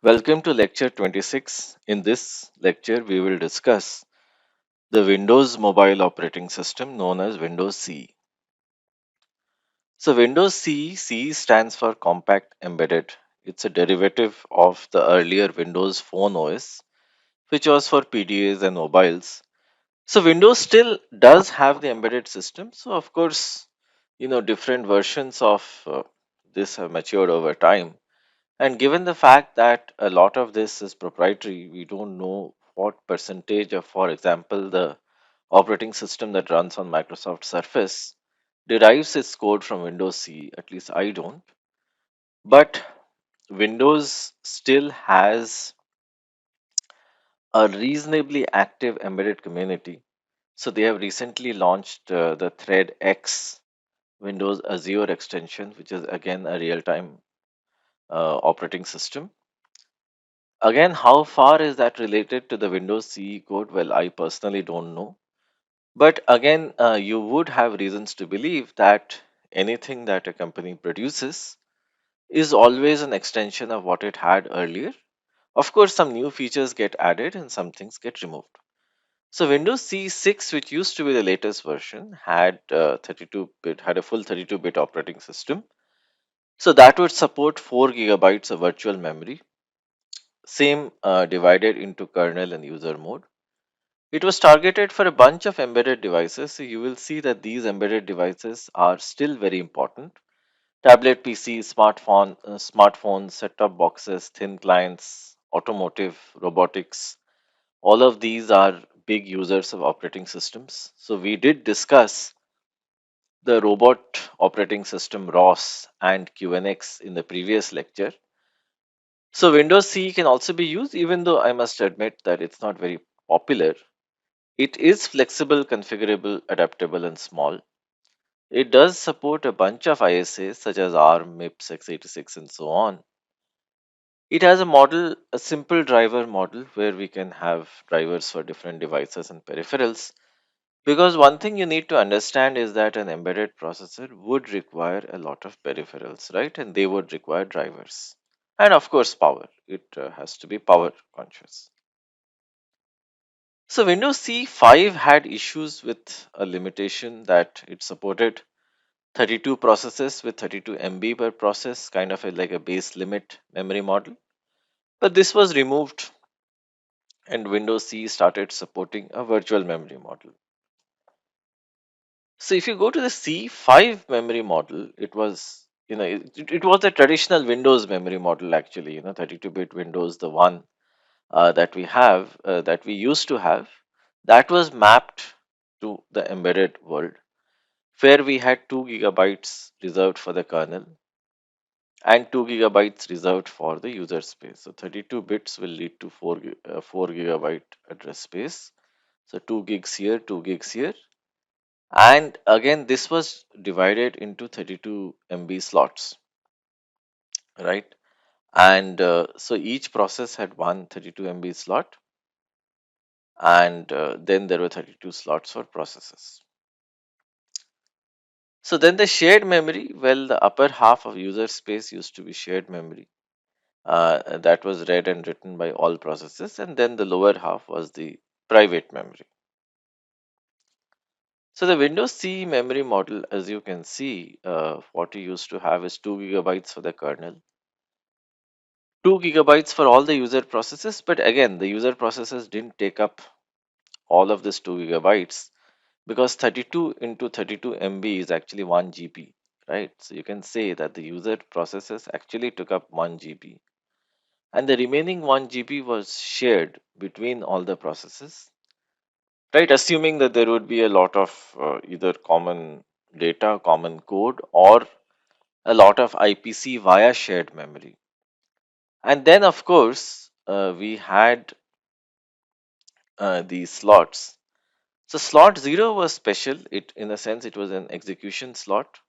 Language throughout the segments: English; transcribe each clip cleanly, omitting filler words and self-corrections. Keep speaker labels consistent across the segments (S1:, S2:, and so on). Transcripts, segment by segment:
S1: Welcome to lecture 26. In this lecture, we will discuss the Windows mobile operating system known as Windows CE. So, Windows CE, CE stands for Compact Embedded. It's a derivative of the earlier Windows Phone OS, which was for PDAs and mobiles. So, Windows still does have the embedded system. So, of course, different versions of this have matured over time. And given the fact that a lot of this is proprietary, we don't know what percentage of, for example, the operating system that runs on Microsoft Surface derives its code from Windows CE. At least I don't. But Windows still has a reasonably active embedded community. So they have recently launched the Thread X Windows Azure extension, which is again a real time operating system. Again, how far is that related to the Windows CE code? Well, I personally don't know. But again, you would have reasons to believe that anything that a company produces is always an extension of what it had earlier. Of course, some new features get added and some things get removed. So Windows CE 6, which used to be the latest version, had 32-bit, had a full 32-bit operating system. So that would support 4 gigabytes of virtual memory, same divided into kernel and user mode. It was targeted for a bunch of embedded devices, so you will see that these embedded devices are still very important. Tablet PCs, smartphones, set-top boxes, thin clients, automotive, robotics, all of these are big users of operating systems. So we did discuss the robot operating system ROS and QNX in the previous lecture. So Windows CE can also be used, even though I must admit that it's not very popular. It is flexible, configurable, adaptable, and small. It does support a bunch of ISAs such as ARM, MIPS, x86, and so on. It has a simple driver model where we can have drivers for different devices and peripherals. Because one thing you need to understand is that an embedded processor would require a lot of peripherals, right? And they would require drivers. And of course, power. It has to be power conscious. So Windows C5 had issues with a limitation that it supported 32 processes with 32 MB per process, kind of like a base limit memory model. But this was removed and Windows C started supporting a virtual memory model. So if you go to the C5 memory model, it was a traditional Windows memory model actually, 32-bit Windows, the one that we used to have, that was mapped to the embedded world where we had 2 gigabytes reserved for the kernel and 2 gigabytes reserved for the user space. So 32 bits will lead to 4 gigabyte address space. So 2 gigs here, 2 gigs here. And again, this was divided into 32 MB slots, right? And so each process had one 32 MB slot, and then there were 32 slots for processes. So then the shared memory, well, the upper half of user space used to be shared memory. That was read and written by all processes, and then the lower half was the private memory. So the Windows C memory model, as you can see, what you used to have is 2 gigabytes for the kernel, 2 gigabytes for all the user processes. But again, the user processes didn't take up all of this 2 gigabytes because 32 into 32 MB is actually 1 GB, right? So you can say that the user processes actually took up 1 GB and the remaining 1 GB was shared between all the processes, right? Assuming that there would be a lot of either common data, common code, or a lot of IPC via shared memory. And then, of course, we had these slots. So slot 0 was special. It, in a sense, it was an execution slot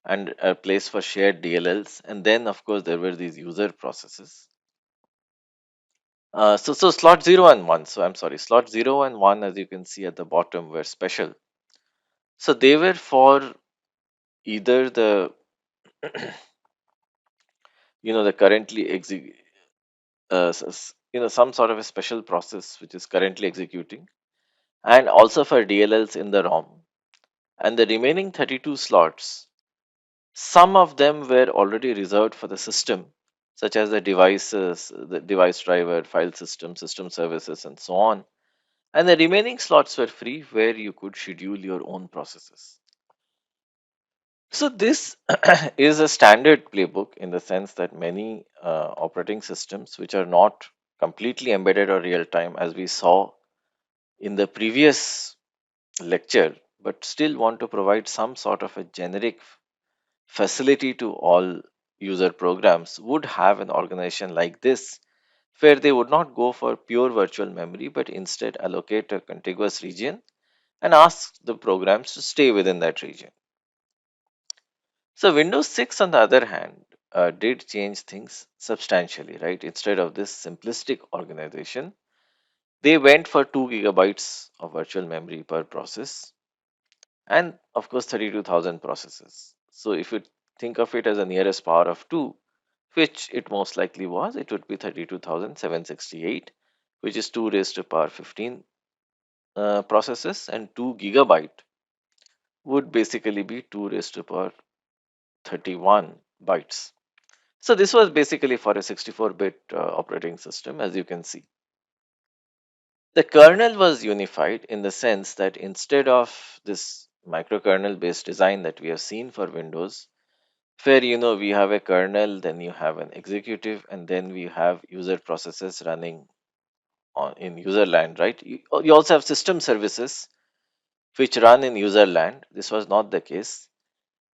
S1: and a place for shared DLLs. And then, of course, there were these user processes. So slot 0 and 1. So I'm sorry, slot 0 and 1, as you can see at the bottom, were special. So they were for either the, the currently some sort of a special process which is currently executing, and also for DLLs in the ROM. And the remaining 32 slots, some of them were already reserved for the system, such as the devices, the device driver, file system, system services, and so on. And the remaining slots were free where you could schedule your own processes. So, this is a standard playbook in the sense that many operating systems, which are not completely embedded or real time, as we saw in the previous lecture, but still want to provide some sort of a generic facility to all user programs, would have an organization like this where they would not go for pure virtual memory but instead allocate a contiguous region and ask the programs to stay within that region. So Windows 6, on the other hand, did change things substantially, right? Instead of this simplistic organization, they went for 2 gigabytes of virtual memory per process and, of course, 32,000 processes. So if you think of it as a nearest power of 2, which it most likely was, it would be 32,768, which is 2 raised to power 15 processes, and 2 gigabyte would basically be 2 raised to power 31 bytes. So this was basically for a 64-bit operating system, as you can see. The kernel was unified in the sense that instead of this microkernel based design that we have seen for Windows, where we have a kernel, then you have an executive, and then we have user processes running in user land, right? You also have system services which run in user land. This was not the case.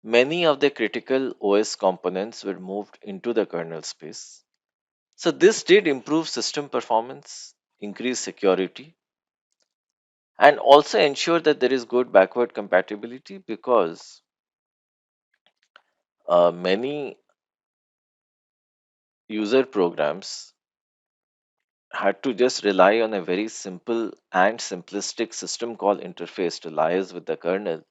S1: Many of the critical OS components were moved into the kernel space. So this did improve system performance, increase security, and also ensure that there is good backward compatibility because many user programs had to just rely on a very simple and simplistic system call interface to liaise with the kernel.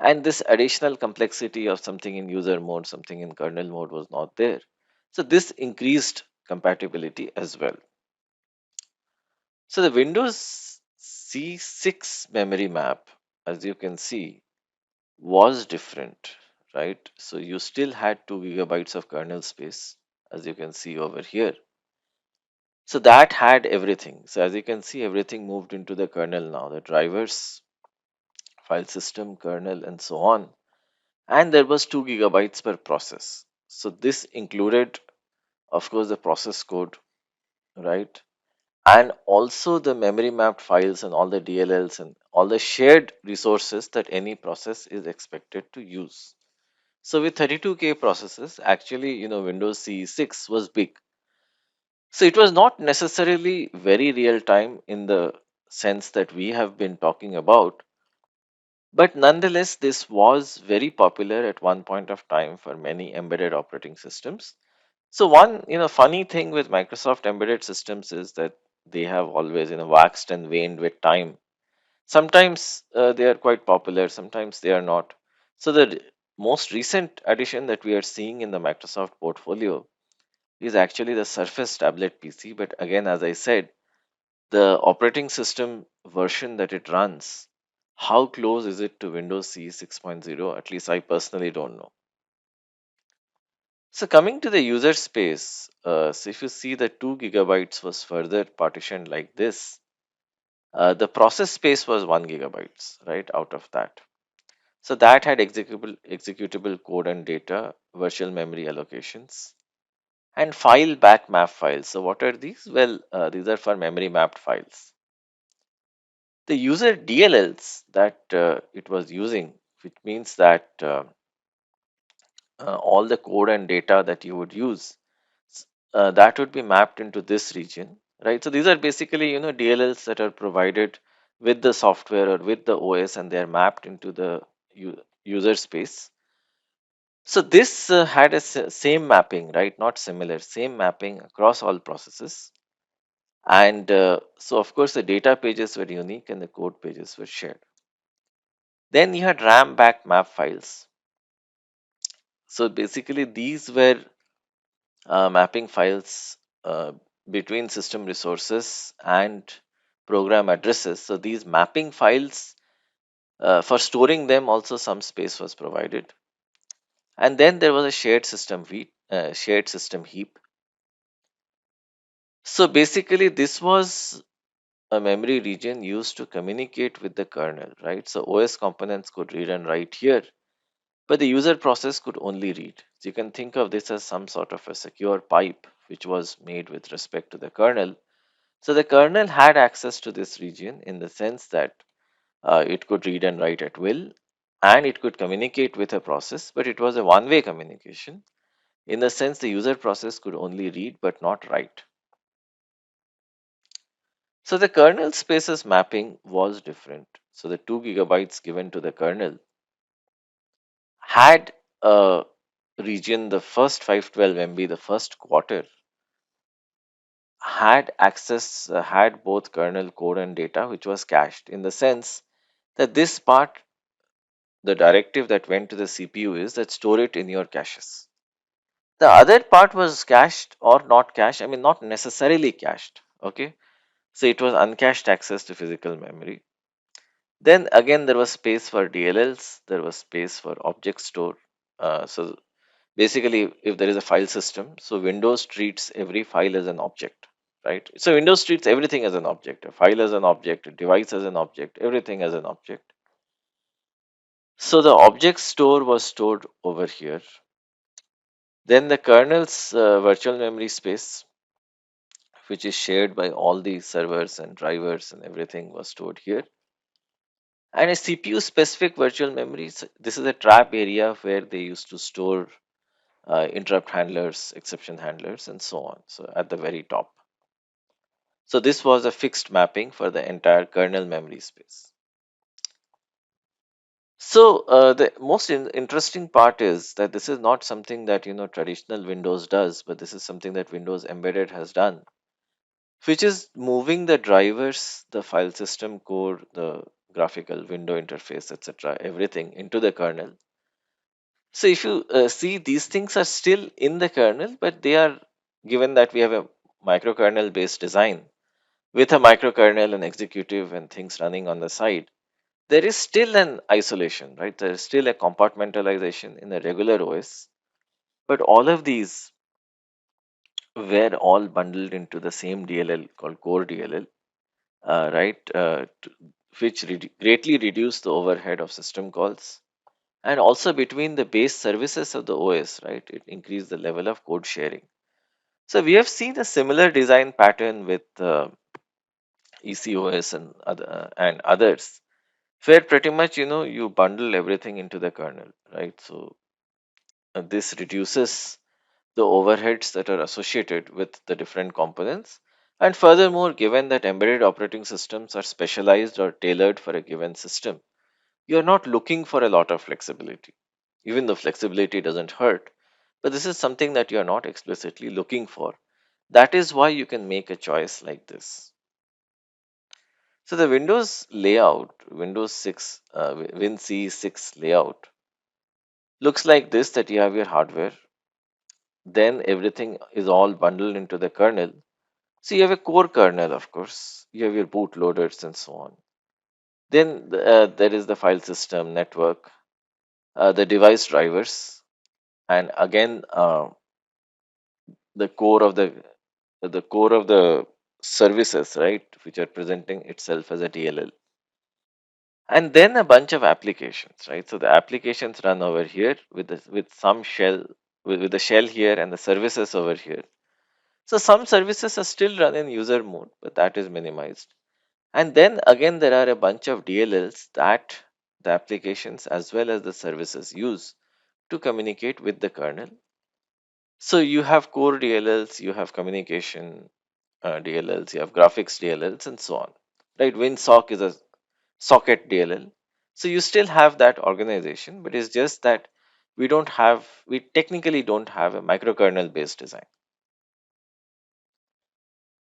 S1: And this additional complexity of something in user mode, something in kernel mode was not there. So this increased compatibility as well. So the Windows C6 memory map, as you can see, was different, right? So you still had 2 gigabytes of kernel space, as you can see over here. So that had everything. So as you can see, everything moved into the kernel now, the drivers, file system, kernel, and so on. And there was 2 gigabytes per process. So this included, of course, the process code, right? And also the memory mapped files and all the DLLs and all the shared resources that any process is expected to use. So with 32K processes, actually, Windows CE6 was big. So it was not necessarily very real time in the sense that we have been talking about, but nonetheless, this was very popular at one point of time for many embedded operating systems. So one, funny thing with Microsoft embedded systems is that they have always, waxed and waned with time. Sometimes they are quite popular, sometimes they are not. So the most recent addition that we are seeing in the Microsoft portfolio is actually the Surface tablet PC. But again, as I said, the operating system version that it runs, how close is it to Windows CE 6.0? At least I personally don't know. So coming to the user space, so if you see the 2 gigabytes was further partitioned like this, the process space was 1 gigabytes, right, out of that. So that had executable code and data, virtual memory allocations, and file back map files. So what are these? Well, these are for memory mapped files. The user DLLs that it was using, which means that all the code and data that you would use, that would be mapped into this region, right? So these are basically, DLLs that are provided with the software or with the OS, and they are mapped into the user space. So this had a same mapping, right? Not similar, same mapping across all processes. And so, of course, the data pages were unique and the code pages were shared. Then you had RAM back map files. So basically, these were mapping files between system resources and program addresses. So these mapping files, for storing them, also some space was provided. And then there was a shared system heap. So basically, this was a memory region used to communicate with the kernel, right? So OS components could read and write here, but the user process could only read. So you can think of this as some sort of a secure pipe which was made with respect to the kernel. So the kernel had access to this region in the sense that it could read and write at will, and it could communicate with a process, but it was a one-way communication. In the sense, the user process could only read but not write. So the kernel spaces mapping was different. So the 2 gigabytes given to the kernel had a region, the first 512 MB, the first quarter, had both kernel code and data, which was cached in the sense that this part, the directive that went to the CPU is that store it in your caches. The other part was cached or not cached, I mean, not necessarily cached. Okay. So it was uncached access to physical memory. Then again, there was space for DLLs, there was space for object store. So basically, if there is a file system, so Windows treats every file as an object, right? So Windows treats everything as an object, a file as an object, a device as an object, everything as an object. So the object store was stored over here. Then the kernel's virtual memory space, which is shared by all the servers and drivers and everything, was stored here. And a CPU specific virtual memory, this is a trap area where they used to store interrupt handlers, exception handlers, and so on. So at the very top. So this was a fixed mapping for the entire kernel memory space. So the most interesting part is that this is not something that traditional Windows does, but this is something that Windows Embedded has done, which is moving the drivers, the file system core, the graphical window interface, etc., everything into the kernel. So if you see, these things are still in the kernel, but they are, given that we have a microkernel based design with a microkernel and executive and things running on the side, there is still an isolation, right? There is still a compartmentalization in a regular OS, but all of these were all bundled into the same DLL called core DLL, right? Which greatly reduced the overhead of system calls, and also between the base services of the OS, right? It increased the level of code sharing. So we have seen a similar design pattern with ECOS and others, where pretty much you bundle everything into the kernel, right? So this reduces the overheads that are associated with the different components. And furthermore, given that embedded operating systems are specialized or tailored for a given system, you're not looking for a lot of flexibility. Even though flexibility doesn't hurt, but this is something that you're not explicitly looking for. That is why you can make a choice like this. So the Windows layout, Windows 6, WinC6 layout looks like this, that you have your hardware, then everything is all bundled into the kernel. So you have a core kernel, of course, you have your bootloaders and so on. Then there is the file system network, the device drivers, and again the core of the services, right, which are presenting itself as a DLL. And then a bunch of applications, right? So the applications run over here with some shell, with the shell here and the services over here. So some services are still run in user mode, but that is minimized. And then again, there are a bunch of DLLs that the applications as well as the services use to communicate with the kernel. So you have core DLLs, you have communication DLLs, you have graphics DLLs, and so on. Right? WinSock is a socket DLL. So you still have that organization, but it's just that we technically don't have a microkernel based design.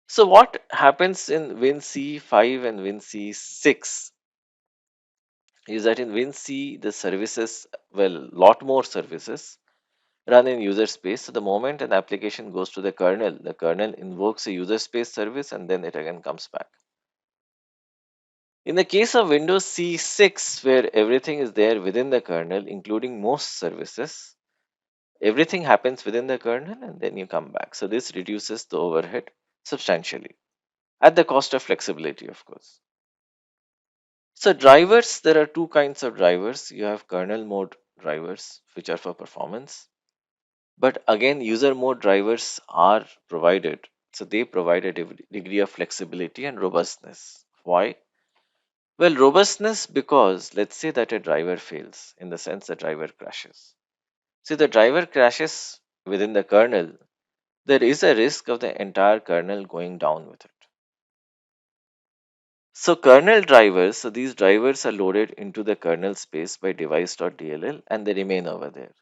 S1: So what happens in WinC5 and WinC6 is that in WinC the services, well, lot more services, run in user space. So the moment an application goes to the kernel invokes a user space service and then it again comes back. In the case of Windows C6, where everything is there within the kernel, including most services, everything happens within the kernel and then you come back. So this reduces the overhead substantially at the cost of flexibility, of course. So drivers, there are two kinds of drivers. You have kernel mode drivers, which are for performance. But again, user mode drivers are provided. So they provide a degree of flexibility and robustness. Why? Well, robustness because let's say that a driver fails, in the sense the driver crashes. See, the driver crashes within the kernel, there is a risk of the entire kernel going down with it. So kernel drivers, so these drivers are loaded into the kernel space by device.dll and they remain over there.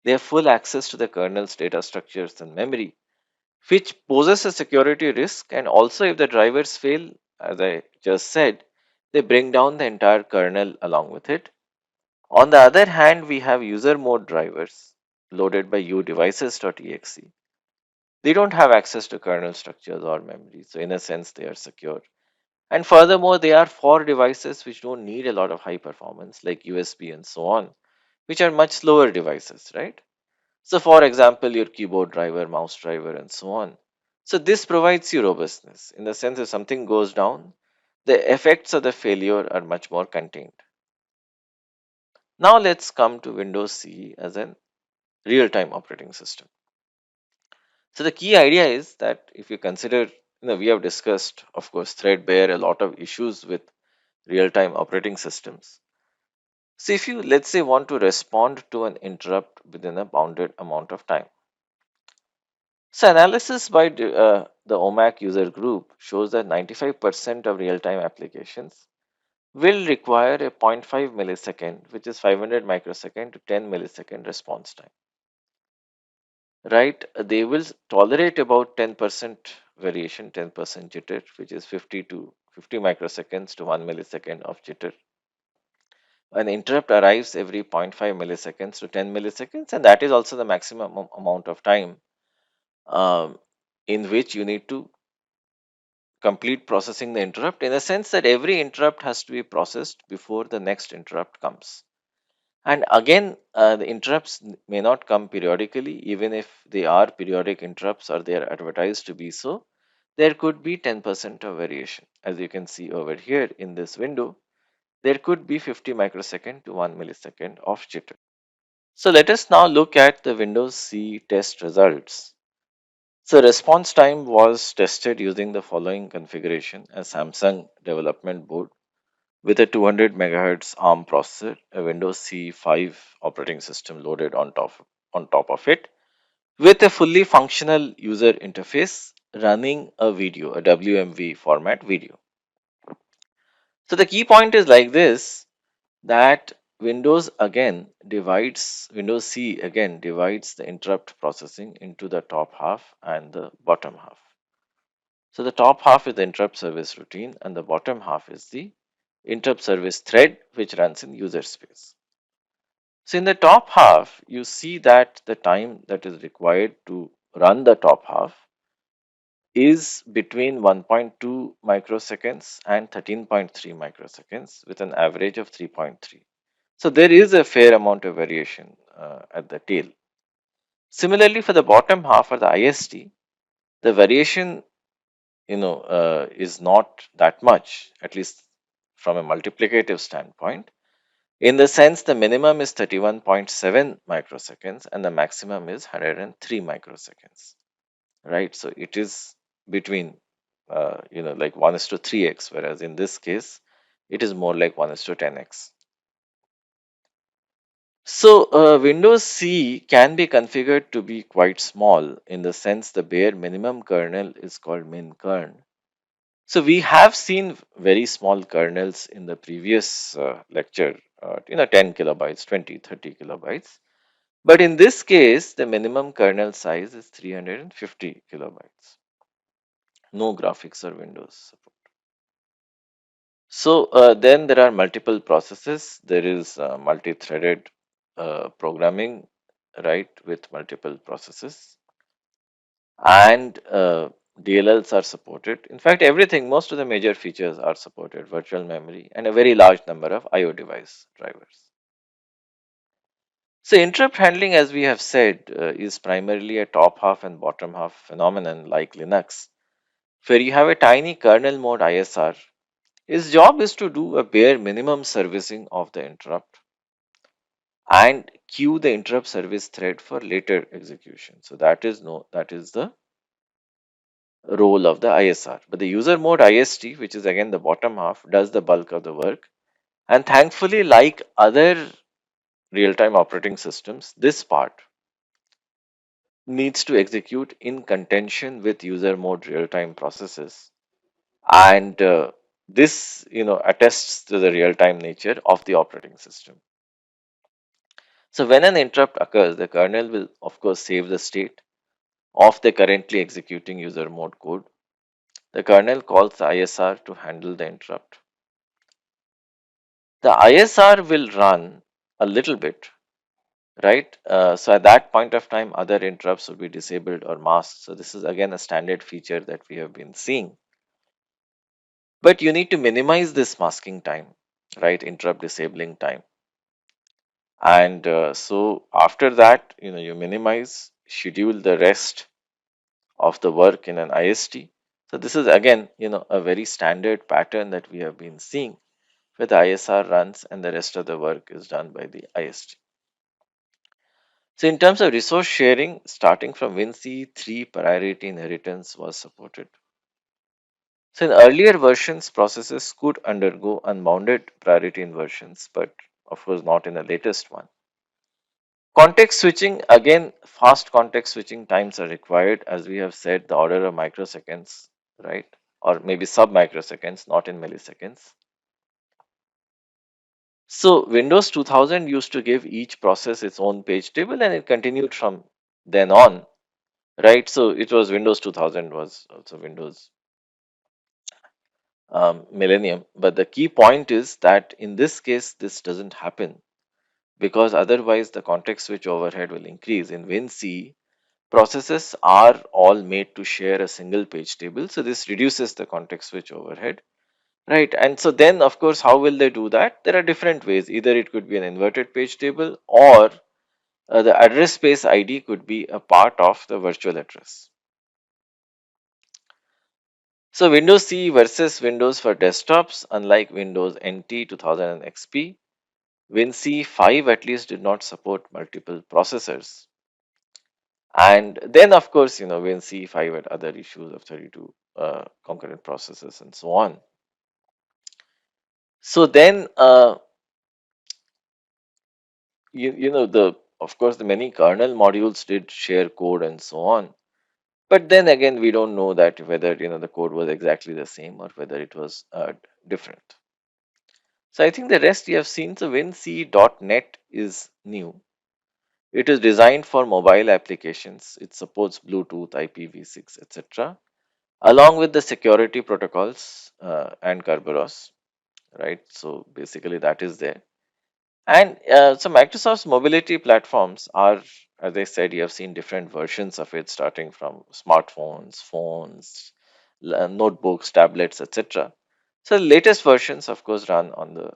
S1: They have full access to the kernel's data structures and memory, which poses a security risk. And also, if the drivers fail, as I just said, they bring down the entire kernel along with it. On the other hand, we have user mode drivers loaded by udevices.exe. They don't have access to kernel structures or memory, so in a sense, they are secure. And furthermore, they are for devices which don't need a lot of high performance, like USB and so on, which are much slower devices, right? So, for example, your keyboard driver, mouse driver, and so on. So, this provides you robustness in the sense if something goes down, the effects of the failure are much more contained. Now, let's come to Windows CE as a real time operating system. So, the key idea is that if you consider, we have discussed, of course, threadbare, a lot of issues with real time operating systems. So, if you, let's say, want to respond to an interrupt within a bounded amount of time. So, analysis by the OMAC user group shows that 95% of real time applications will require a zero point 0.5 millisecond, which is 500 microsecond to 10 millisecond response time. Right? They will tolerate about 10% variation, 10% jitter, which is 50 microseconds to 1 millisecond of jitter. An interrupt arrives every zero point 0.5 milliseconds to 10 milliseconds, and that is also the maximum amount of time um, in which you need to complete processing the interrupt, in the sense that every interrupt has to be processed before the next interrupt comes. And again, the interrupts may not come periodically, even if they are periodic interrupts or they are advertised to be so. There could be 10% of variation. As you can see over here in this window, there could be 50 microsecond to 1 millisecond of jitter. So let us now look at the Windows C test results. So response time was tested using the following configuration: a Samsung development board with a 200 megahertz ARM processor, a Windows C5 operating system loaded on top of it, with a fully functional user interface running a video, a WMV format video. So the key point is like this, that Windows C again divides the interrupt processing into the top half and the bottom half. So the top half is the interrupt service routine and the bottom half is the interrupt service thread which runs in user space. So in the top half, you see that the time that is required to run the top half is between 1.2 microseconds and 13.3 microseconds with an average of 3.3. So there is a fair amount of variation at the tail. Similarly, for the bottom half or the IST, the variation is not that much, at least from a multiplicative standpoint. In the sense, the minimum is 31.7 microseconds and the maximum is 103 microseconds, right? So it is between, like 1 is to 3x, whereas in this case, it is more like 1 is to 10x. So Windows C can be configured to be quite small, in the sense the bare minimum kernel is called min kern. So we have seen very small kernels in the previous lecture, 10 kilobytes, 20, 30 kilobytes. But in this case, the minimum kernel size is 350 kilobytes. No graphics or Windows support. So then there are multiple processes. There is multi-threaded programming. right, with multiple processes, and DLLs are supported. In fact, everything, most of the major features are supported, virtual memory, and a very large number of IO device drivers. So, interrupt handling, as we have said, is primarily a top half and bottom half phenomenon like Linux, where you have a tiny kernel mode ISR. His job is to do a bare minimum servicing of the interrupt and queue the interrupt service thread for later execution. So that is the role of the ISR. But the user mode IST, which is again the bottom half, does the bulk of the work. And thankfully, like other real-time operating systems, this part needs to execute in contention with user mode real-time processes. And this, attests to the real-time nature of the operating system. So when an interrupt occurs, the kernel will of course save the state of the currently executing user mode code. The kernel calls the ISR to handle the interrupt. The ISR will run a little bit, right? So at that point of time, other interrupts will be disabled or masked. So this is again a standard feature that we have been seeing. But you need to minimize this masking time, right? Interrupt disabling time. And so after that, you minimize, schedule the rest of the work in an IST. So this is again, a very standard pattern that we have been seeing where the ISR runs and the rest of the work is done by the IST. So in terms of resource sharing, starting from WinC, 3 priority inheritance was supported. So in earlier versions, processes could undergo unbounded priority inversions, but of course not in the latest one. Context switching, again, fast context switching times are required, as we have said, the order of microseconds, right? Or maybe sub microseconds, not in milliseconds. So Windows 2000 used to give each process its own page table and it continued from then on, right? So it was Windows 2000 was also Windows Millennium. But the key point is that in this case, this doesn't happen because otherwise the context switch overhead will increase. In WinC, processes are all made to share a single page table. So this reduces the context switch overhead, right? And so then, of course, how will they do that? There are different ways. Either it could be an inverted page table or the address space ID could be a part of the virtual address. So Windows CE versus Windows for desktops, unlike Windows NT 2000 and XP, WinC 5 at least did not support multiple processors. And then, of course, WinC 5 had other issues of 32 concurrent processes and so on. So then, the of course the many kernel modules did share code and so on. But then again, we don't know that whether the code was exactly the same or whether it was different. So I think the rest you have seen. So WinC.NET is new. It is designed for mobile applications. It supports Bluetooth, IPv6, etc., along with the security protocols and Kerberos, right? So basically, that is there. And so Microsoft's mobility platforms are, as I said, you have seen different versions of it, starting from smartphones, phones, notebooks, tablets, etc. So the latest versions, of course, run on the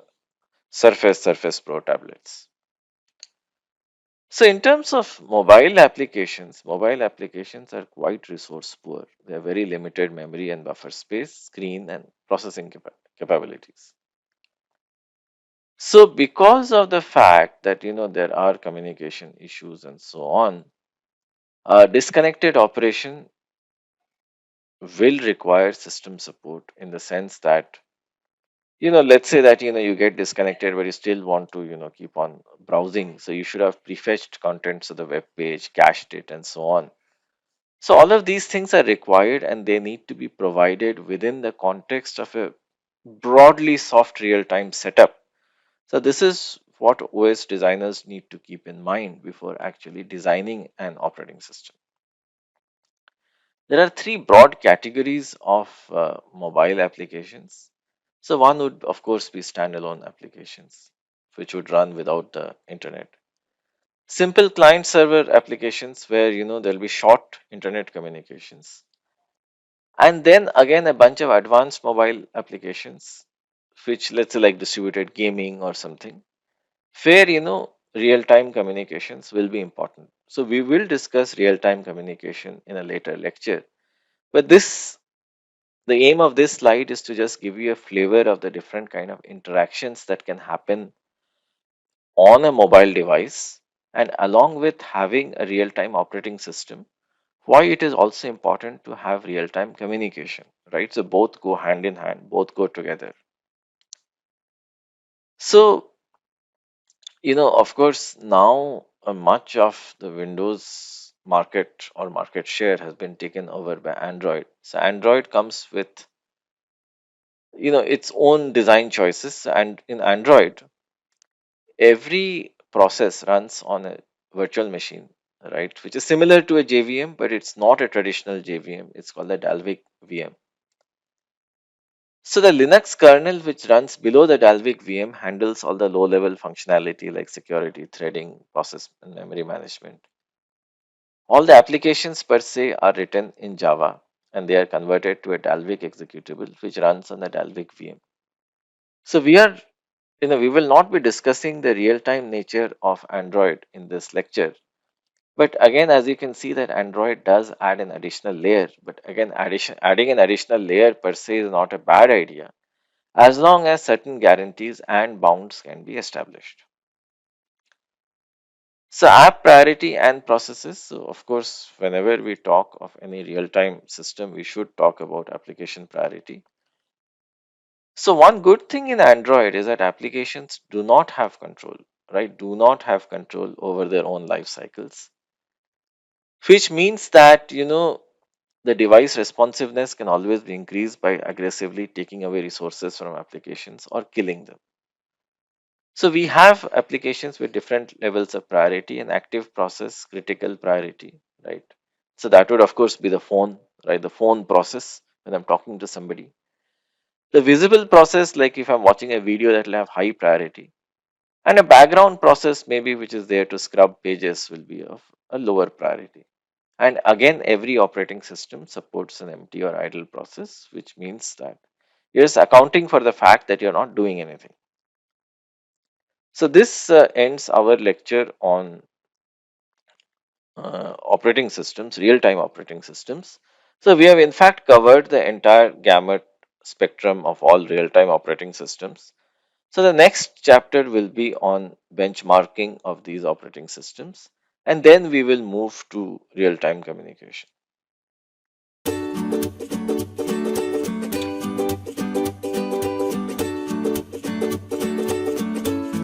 S1: Surface Pro tablets. So in terms of mobile applications are quite resource poor. They have very limited memory and buffer space, screen and processing capabilities. So because of the fact that there are communication issues and so on, disconnected operation will require system support in the sense that let's say that you get disconnected but you still want to keep on browsing, so you should have prefetched contents of the web page, cached it and so on. So all of these things are required and they need to be provided within the context of a broadly soft real-time setup. So this is what OS designers need to keep in mind before actually designing an operating system. There are three broad categories of mobile applications. So one would of course be standalone applications, which would run without the internet. Simple client server applications where there'll be short internet communications. And then again a bunch of advanced mobile applications, which let's say like distributed gaming or something, where real time communications will be important. So we will discuss real time communication in a later lecture. But this the aim of this slide is to just give you a flavor of the different kind of interactions that can happen on a mobile device, and along with having a real time operating system, why it is also important to have real time communication, right? So both go hand in hand, both go together. So of course, now much of the Windows market or market share has been taken over by Android. So Android comes with its own design choices, and in Android every process runs on a virtual machine, right, which is similar to a JVM, but it's not a traditional JVM. It's called the Dalvik VM. So the Linux kernel, which runs below the Dalvik VM, handles all the low-level functionality like security, threading, process and memory management. All the applications per se are written in Java, and they are converted to a Dalvik executable which runs on the Dalvik VM. So we will not be discussing the real-time nature of Android in this lecture. But again, as you can see that Android does add an additional layer. But again, adding an additional layer per se is not a bad idea, as long as certain guarantees and bounds can be established. So app priority and processes. So of course, whenever we talk of any real-time system, we should talk about application priority. So one good thing in Android is that applications do not have control, right? Do not have control over their own life cycles, which means that, the device responsiveness can always be increased by aggressively taking away resources from applications or killing them. So we have applications with different levels of priority: and active process, critical priority, right? So that would of course be the phone, right? The phone process when I'm talking to somebody. The visible process, like if I'm watching a video, that will have high priority. And a background process maybe which is there to scrub pages will be of a lower priority. And again, every operating system supports an empty or idle process, which means that you're just accounting for the fact that you're not doing anything. So this ends our lecture on operating systems, real-time operating systems. So we have in fact covered the entire gamut spectrum of all real-time operating systems. So the next chapter will be on benchmarking of these operating systems, and then we will move to real-time communication.